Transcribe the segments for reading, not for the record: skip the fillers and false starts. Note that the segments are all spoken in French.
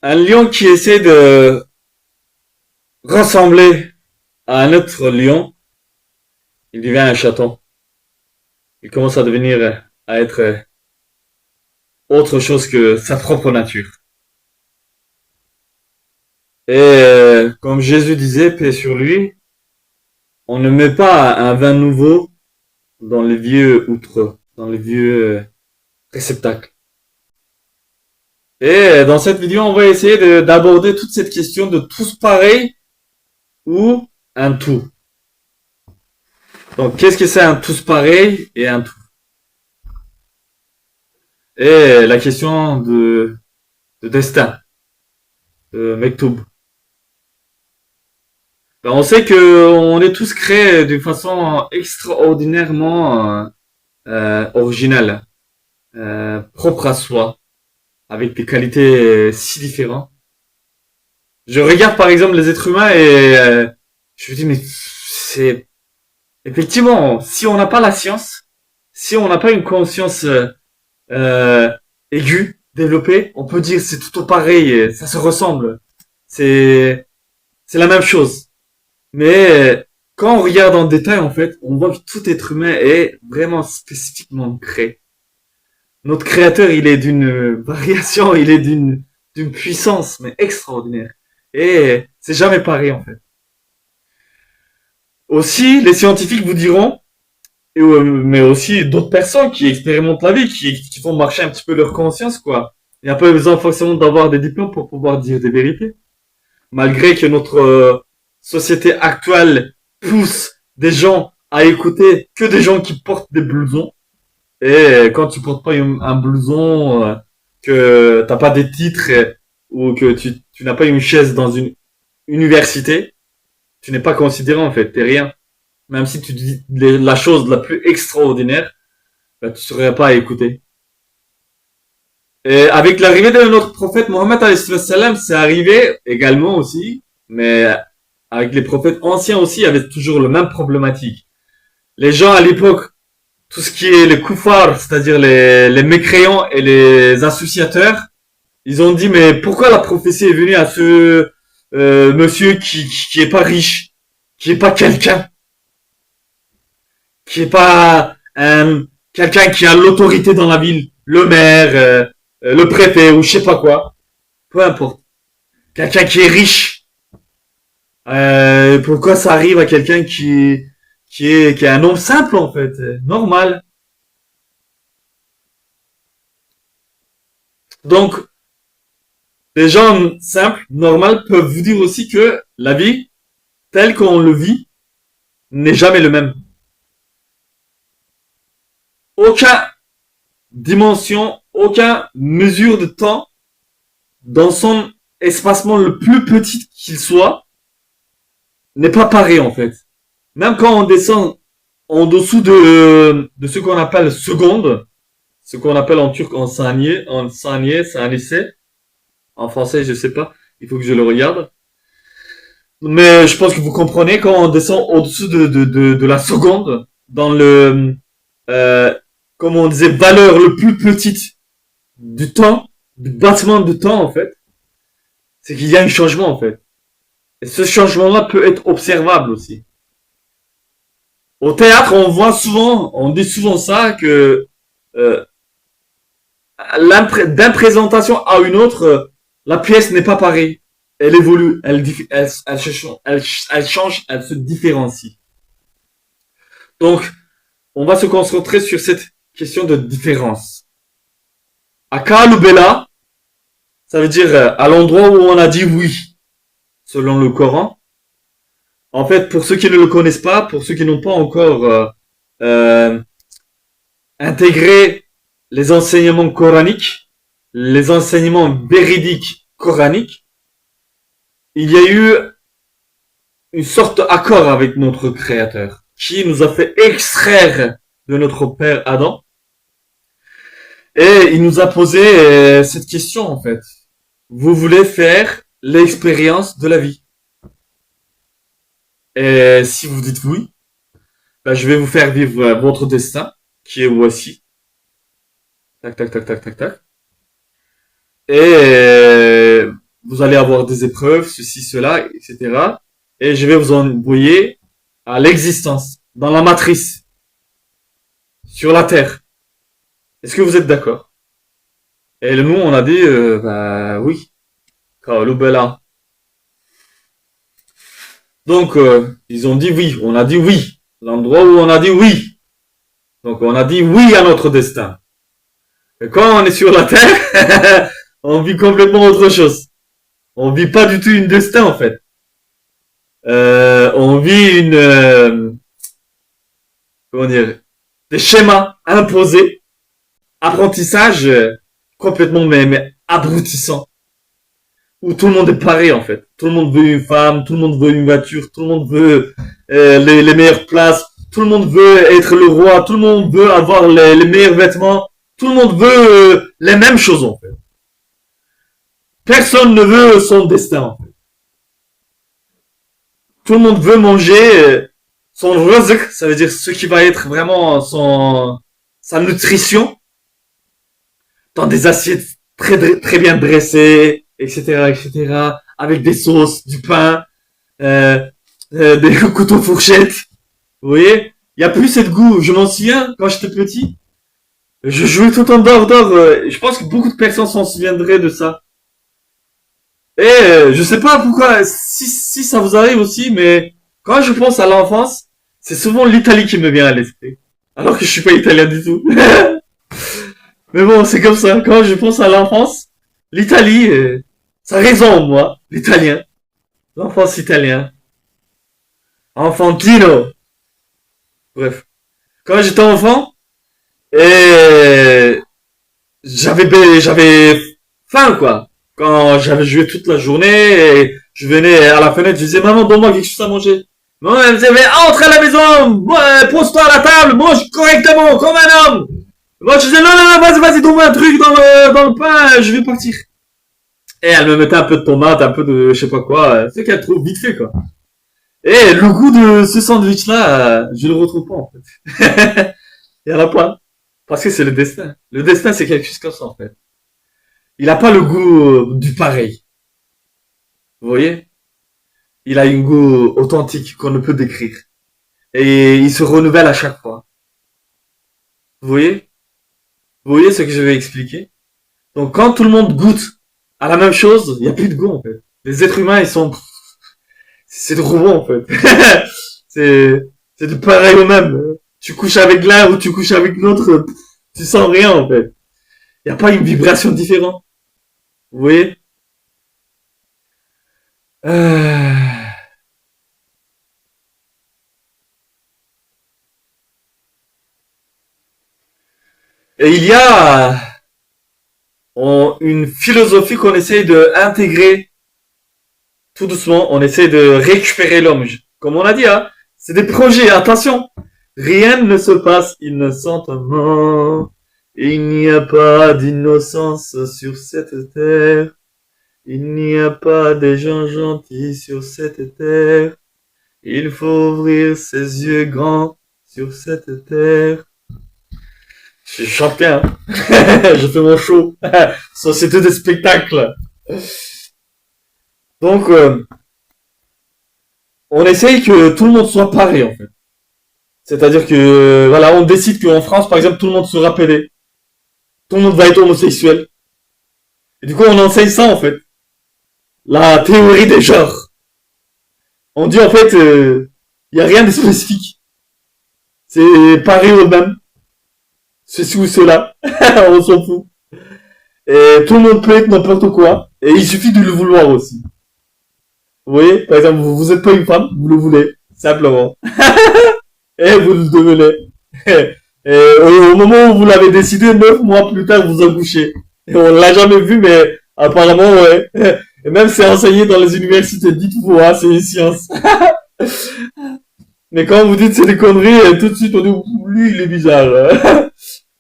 Un lion qui essaie de ressembler à un autre lion, il devient un chaton. Il commence à devenir, à être autre chose que sa propre nature. Et comme Jésus disait, paix sur lui, on ne met pas un vin nouveau dans les vieux outres, dans les vieux réceptacles. Et dans cette vidéo, on va essayer d'aborder toute cette question de tous pareils ou un tout. Donc, qu'est-ce que c'est un tous pareil et un tout? Et la question de destin, de Mektoub. Ben, on sait que on est tous créés d'une façon extraordinairement originale, propre à soi, avec des qualités si différentes. Je regarde par exemple les êtres humains et je me dis mais c'est effectivement si on n'a pas la science, si on n'a pas une conscience euh, aiguë, développée, on peut dire c'est tout pareil, ça se ressemble, c'est c'est la même chose. Mais quand on regarde en détail en fait, on voit que tout être humain est vraiment spécifiquement créé. Notre créateur, il est d'une variation, il est d'une puissance mais extraordinaire. Et c'est jamais pareil en fait. Aussi, les scientifiques vous diront, mais aussi d'autres personnes qui expérimentent la vie, qui font marcher un petit peu leur conscience, quoi. Il n'y a pas besoin forcément d'avoir des diplômes pour pouvoir dire des vérités. Malgré que notre société actuelle pousse des gens à écouter que des gens qui portent des blousons. Et quand tu portes pas un blouson, que t'as pas des titres ou que tu n'as pas une chaise dans une université, tu n'es pas considéré en fait, t'es rien. Même si tu dis la chose la plus extraordinaire, bah, tu serais pas à écouter. Et avec l'arrivée de notre prophète Mohammed alayhi salam, c'est arrivé également aussi, mais avec les prophètes anciens aussi, il y avait toujours le même problématique. Les gens à l'époque, tout ce qui est les koufars, c'est-à-dire les mécréants et les associateurs, ils ont dit mais pourquoi la prophétie est venue à ce monsieur qui est pas riche, qui est pas quelqu'un, qui est pas quelqu'un qui a l'autorité dans la ville, le maire, le préfet ou je sais pas quoi, peu importe. Quelqu'un qui est riche. Pourquoi ça arrive à quelqu'un qui est un homme simple en fait, normal. Donc les gens simples, normaux peuvent vous dire aussi que la vie telle qu'on le vit n'est jamais le même. Aucun dimension, aucun mesure de temps dans son espacement le plus petit qu'il soit n'est pas pareil en fait. Même quand on descend en dessous de ce qu'on appelle seconde, ce qu'on appelle en turc en saniye, c'est un lycée. En français, je sais pas. Il faut que je le regarde. Mais je pense que vous comprenez quand on descend au-dessus de la seconde, dans le, euh, comme on disait, valeur le plus petite du temps, du battement de temps, en fait, c'est qu'il y a un changement, en fait. Et ce changement-là peut être observable aussi. Au théâtre, on voit souvent, on dit souvent ça, que euh, d'un présentation à une autre, la pièce n'est pas pareille. Elle évolue, elle change, elle se différencie. Donc, on va se concentrer sur cette question de différence. Aka Lubela, ça veut dire à l'endroit où on a dit oui, selon le Coran. En fait, pour ceux qui ne le connaissent pas, pour ceux qui n'ont pas encore euh, intégré les enseignements coraniques, les enseignements véridiques coraniques, il y a eu une sorte d'accord avec notre Créateur qui nous a fait extraire de notre père Adam et il nous a posé cette question en fait. Vous voulez faire l'expérience de la vie? Et si vous dites oui, ben, je vais vous faire vivre votre destin, qui est voici. Tac, tac, tac, tac, tac, tac. Et vous allez avoir des épreuves, ceci, cela, etc. Et je vais vous envoyer à l'existence, dans la matrice, sur la Terre. Est-ce que vous êtes d'accord? Et nous, on a dit, bah oui, Bella. Donc, ils ont dit oui, on a dit oui. L'endroit où on a dit oui. Donc, on a dit oui à notre destin. Et quand on est sur la Terre, on vit complètement autre chose. On vit pas du tout une destin, en fait. On vit comment dire, des schémas imposés, apprentissage complètement mais abrutissant, où tout le monde est pareil en fait. Tout le monde veut une femme, tout le monde veut une voiture, tout le monde veut les meilleures places, tout le monde veut être le roi, tout le monde veut avoir les meilleurs vêtements, tout le monde veut les mêmes choses en fait. Personne ne veut son destin en fait. Tout le monde veut manger son rizq, ça veut dire ce qui va être vraiment sa nutrition, dans des assiettes très bien dressées, etc., etc., avec des sauces, du pain, euh, des couteaux fourchettes. Vous voyez? Il y a plus cette goût. Je m'en souviens quand j'étais petit. Je jouais tout en dehors d'or. Je pense que beaucoup de personnes s'en souviendraient de ça. Et je sais pas pourquoi, si ça vous arrive aussi, mais quand je pense à l'enfance, c'est souvent l'Italie qui me vient à l'esprit. Alors que je suis pas italien du tout. Mais bon, c'est comme ça. Quand je pense à l'enfance, l'Italie, ça résonne en moi. L'italien. L'enfance italien. Enfantino. Bref. Quand j'étais enfant, et j'avais faim, quoi. Quand j'avais joué toute la journée, et je venais à la fenêtre, je disais, maman, donne-moi quelque chose à manger. Maman, elle me disait, mais entre à la maison, pose-toi à la table, mange correctement, comme un homme. Moi, je disais, non, non, non, vas-y, donne-moi un truc dans le pain, je vais partir. Et elle me mettait un peu de tomate, un peu de je sais pas quoi, c'est qu'elle trouve vite fait, quoi. Et le goût de ce sandwich-là, je le retrouve pas, en fait. Il y en a pas. Parce que c'est le destin. Le destin, c'est quelque chose comme ça, en fait. Il a pas le goût du pareil. Vous voyez? Il a un goût authentique qu'on ne peut décrire. Et il se renouvelle à chaque fois. Vous voyez? Vous voyez ce que je vais expliquer? Donc quand tout le monde goûte à la même chose, il n'y a plus de goût en fait. Les êtres humains, ils sont... C'est de robots en fait. c'est c'est du pareil au même. Tu couches avec l'un ou tu couches avec l'autre, tu sens rien en fait. Il n'y a pas une vibration différente. Vous voyez? Euh, Et il y a une philosophie qu'on essaye de intégrer tout doucement. On essaie de récupérer l'homme. Comme on a dit, hein, c'est des projets. Attention, rien ne se passe innocentement. Il n'y a pas d'innocence sur cette terre. Il n'y a pas de gens gentils sur cette terre. Il faut ouvrir ses yeux grands sur cette terre. Je chante bien. Je fais mon show. Société des spectacles. Donc, on essaye que tout le monde soit pareil, en fait. C'est-à-dire que, voilà, on décide qu'en France, par exemple, tout le monde sera pédé. Tout le monde va être homosexuel. Et du coup, on enseigne ça, en fait. La théorie des genres. On dit, en fait, il y a rien de spécifique. C'est pareil au même. Ceci ou cela. On s'en fout. Et tout le monde peut être n'importe quoi. Et il suffit de le vouloir aussi. Vous voyez, par exemple, vous êtes pas une femme, vous le voulez, simplement. Et vous le devenez. Et au moment où vous l'avez décidé, 9 mois plus tard, vous accouchez. Et on l'a jamais vu, mais apparemment, ouais. Et même c'est enseigné dans les universités. Dites-vous, hein, c'est une science. Mais quand vous dites c'est des conneries, tout de suite on dit, lui, il est bizarre.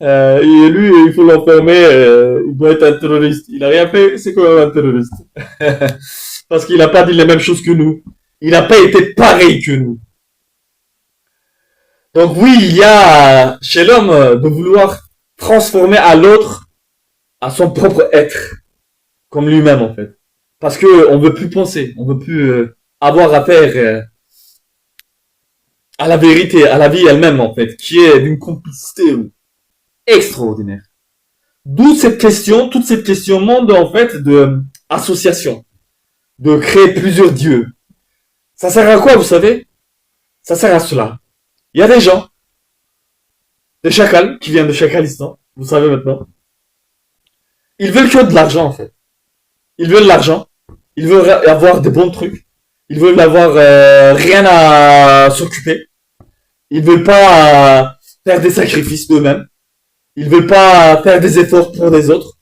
Et lui, il faut l'enfermer, il doit être un terroriste. Il a rien fait, c'est quand même un terroriste. Parce qu'il n'a pas dit les mêmes choses que nous. Il n'a pas été pareil que nous. Donc oui, il y a chez l'homme de vouloir transformer à l'autre à son propre être, comme lui-même en fait. parce que on veut plus penser, on veut plus avoir affaire à la vérité, à la vie elle-même en fait, qui est d'une complicité extraordinaire. D'où cette question, toute cette question monde en fait de association, de créer plusieurs dieux. Ça sert à quoi, vous savez? Ça sert à cela. Il y a des gens, des chacals, qui viennent de Chacalistan, vous savez maintenant. Ils veulent que de l'argent en fait. Ils veulent l'argent, ils veulent avoir des bons trucs, ils veulent avoir rien à s'occuper, ils veulent pas faire des sacrifices d'eux-mêmes, ils veulent pas faire des efforts pour les autres,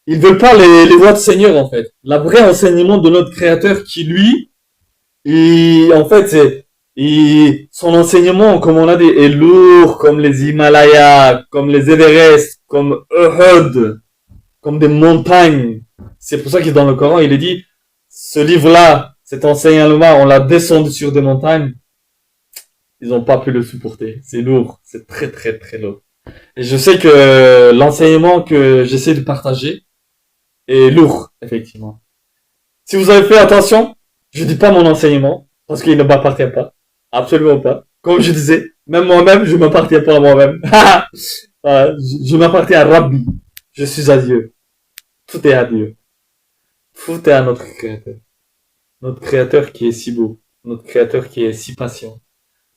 ils veulent pas les voies de Seigneur en fait. La vraie enseignement de notre Créateur qui lui, en fait son enseignement comme on a dit est lourd comme les Himalayas, comme les Everest, comme Uhud, comme des montagnes. C'est pour ça que dans le Coran il est dit ce livre-là, cet enseignement, on l'a descendu sur des montagnes, ils n'ont pas pu le supporter. C'est lourd, c'est très très très lourd. Et je sais que l'enseignement que j'essaie de partager est lourd, effectivement. Si vous avez fait attention, je dis pas mon enseignement, parce qu'il ne m'appartient pas. Absolument pas. Comme je disais, même moi-même, je m'appartiens pas à moi-même. Je m'appartiens à Rabbi. Je suis à Dieu. Tout est à Dieu. Tout est à notre Créateur. Notre Créateur qui est si beau. Notre Créateur qui est si patient.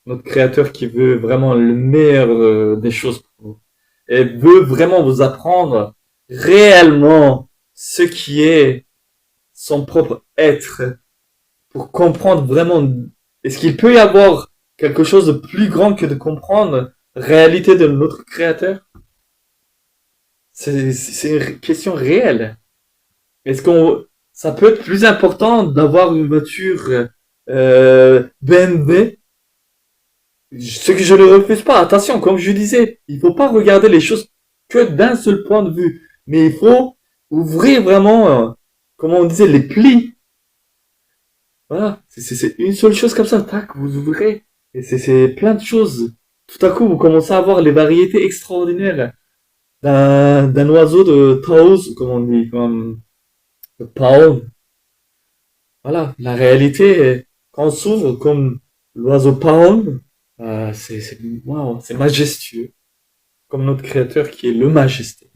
Notre Créateur qui veut vraiment le meilleur des choses pour nous. Et veut vraiment vous apprendre réellement ce qui est son propre être pour comprendre vraiment est-ce qu'il peut y avoir quelque chose de plus grand que de comprendre la réalité de notre créateur. C'est une question réelle. Est-ce qu'on ça peut être plus important d'avoir une voiture BMW, ce que je ne refuse pas. Attention, comme je disais, il faut pas regarder les choses que d'un seul point de vue, mais il faut ouvrir vraiment comme on disait les plis. Voilà, c'est une seule chose comme ça, tac, vous ouvrez. Et c'est plein de choses. Tout à coup, vous commencez à voir les variétés extraordinaires d'un oiseau de Taos, comme on dit, comme le paon. Voilà, la réalité, quand on s'ouvre comme l'oiseau paon, waouh, c'est majestueux. Comme notre créateur qui est le majesté.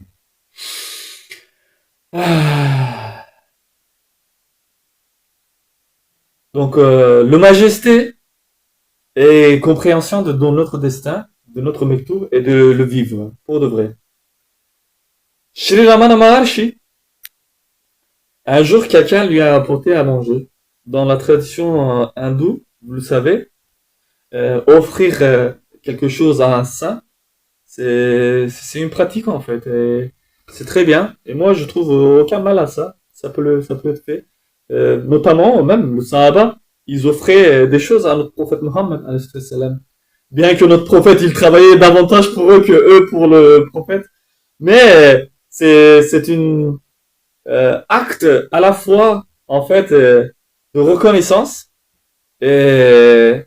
Ah. Donc, le majesté, et compréhension de notre destin, de notre mektoub et de le vivre pour de vrai. Shri Ramana Maharshi, un jour quelqu'un lui a apporté à manger. Dans la tradition hindoue, vous le savez, offrir quelque chose à un saint, c'est une pratique en fait. Et c'est très bien. Et moi je trouve aucun mal à ça. Ça peut être fait. Notamment même le Sahaba, ils offraient des choses à notre prophète Mohammed alayhi salam. Bien que notre prophète il travaillait davantage pour eux que eux pour le prophète, mais c'est une acte à la fois en fait de reconnaissance et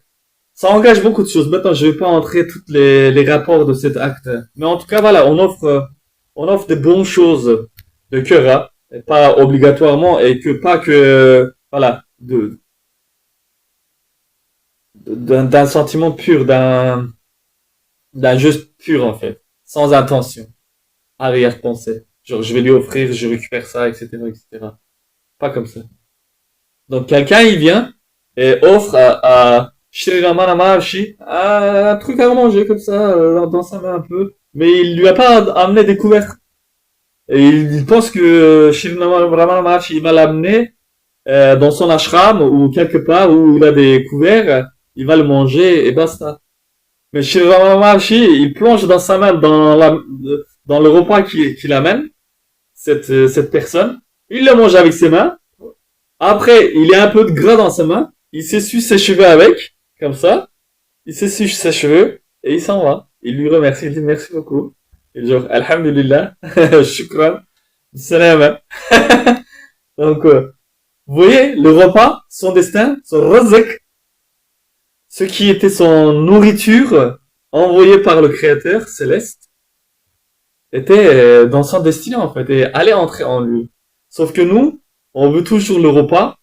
ça engage beaucoup de choses. Maintenant, je vais pas entrer toutes les rapports de cet acte, mais en tout cas voilà, on offre des bonnes choses de cœur, hein, et pas obligatoirement et que pas que voilà d'un sentiment pur, d'un geste pur en fait, sans intention, arrière-pensée. Genre je vais lui offrir, je récupère ça, etc., etc. Pas comme ça. Donc quelqu'un il vient et offre à Shri Ramana Maharshi un truc à manger comme ça dans sa main un peu, mais il lui a pas amené des couverts. Et il pense que Shri Ramana Maharshi il va l'amener dans son ashram ou quelque part où il a des couverts, il va le manger et basta. Mais Shri Ramana Maharshi il plonge dans sa main dans le repas qu'il amène cette personne, il le mange avec ses mains. Après, il y a un peu de gras dans sa main. Il s'essuie ses cheveux avec, comme ça. Il s'essuie ses cheveux et il s'en va. Il lui remercie, il dit merci beaucoup. Et genre, Alhamdulillah, shukran, salam. Donc, vous voyez, le repas, son destin, son razak, ce qui était son nourriture envoyée par le Créateur céleste, était dans son destin en fait et allait entrer en lui. Sauf que nous, On veut toujours le repas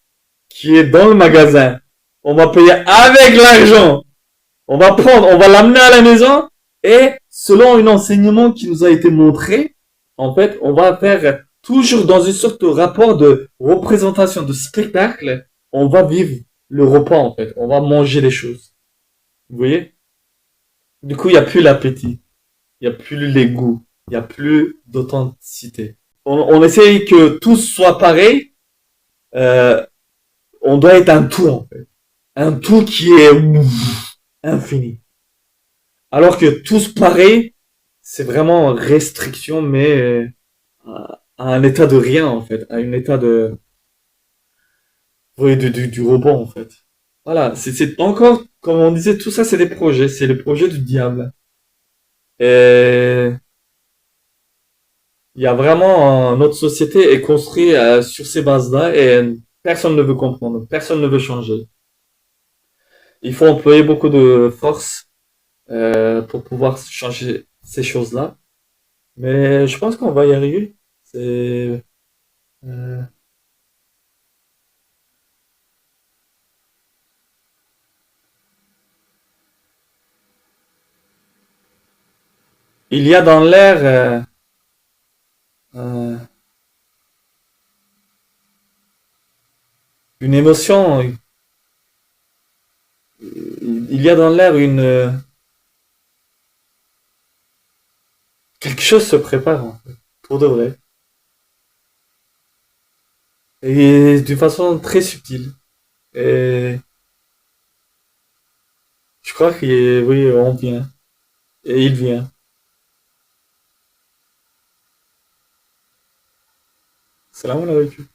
qui est dans le magasin. On va payer avec l'argent. On va prendre, on va l'amener à la maison et selon un enseignement qui nous a été montré, en fait, on va faire toujours dans une sorte de rapport de représentation de spectacle. On va vivre le repas, en fait. On va manger les choses. Vous voyez? Du coup, il n'y a plus l'appétit. Il n'y a plus les goûts. Il n'y a plus d'authenticité. On essaye que tout soit pareil. Euh, on doit être un tout, en fait. Un tout qui est infini. Alors que tous pareils, c'est vraiment restriction, mais à un état de rien, en fait. À un état de, oui, du robot, en fait. Voilà, c'est encore, comme on disait, tout ça, c'est des projets. C'est les projets du diable. Et il y a vraiment, notre société est construite sur ces bases-là et personne ne veut comprendre. Personne ne veut changer. Il faut employer beaucoup de force pour pouvoir changer ces choses-là. Mais je pense qu'on va y arriver. C'est, euh, il y a dans l'air euh, une émotion, il y a dans l'air une quelque chose se prépare en fait, pour de vrai, et d'une façon très subtile. Et je crois que oui, on vient et il vient. Salam alaikum.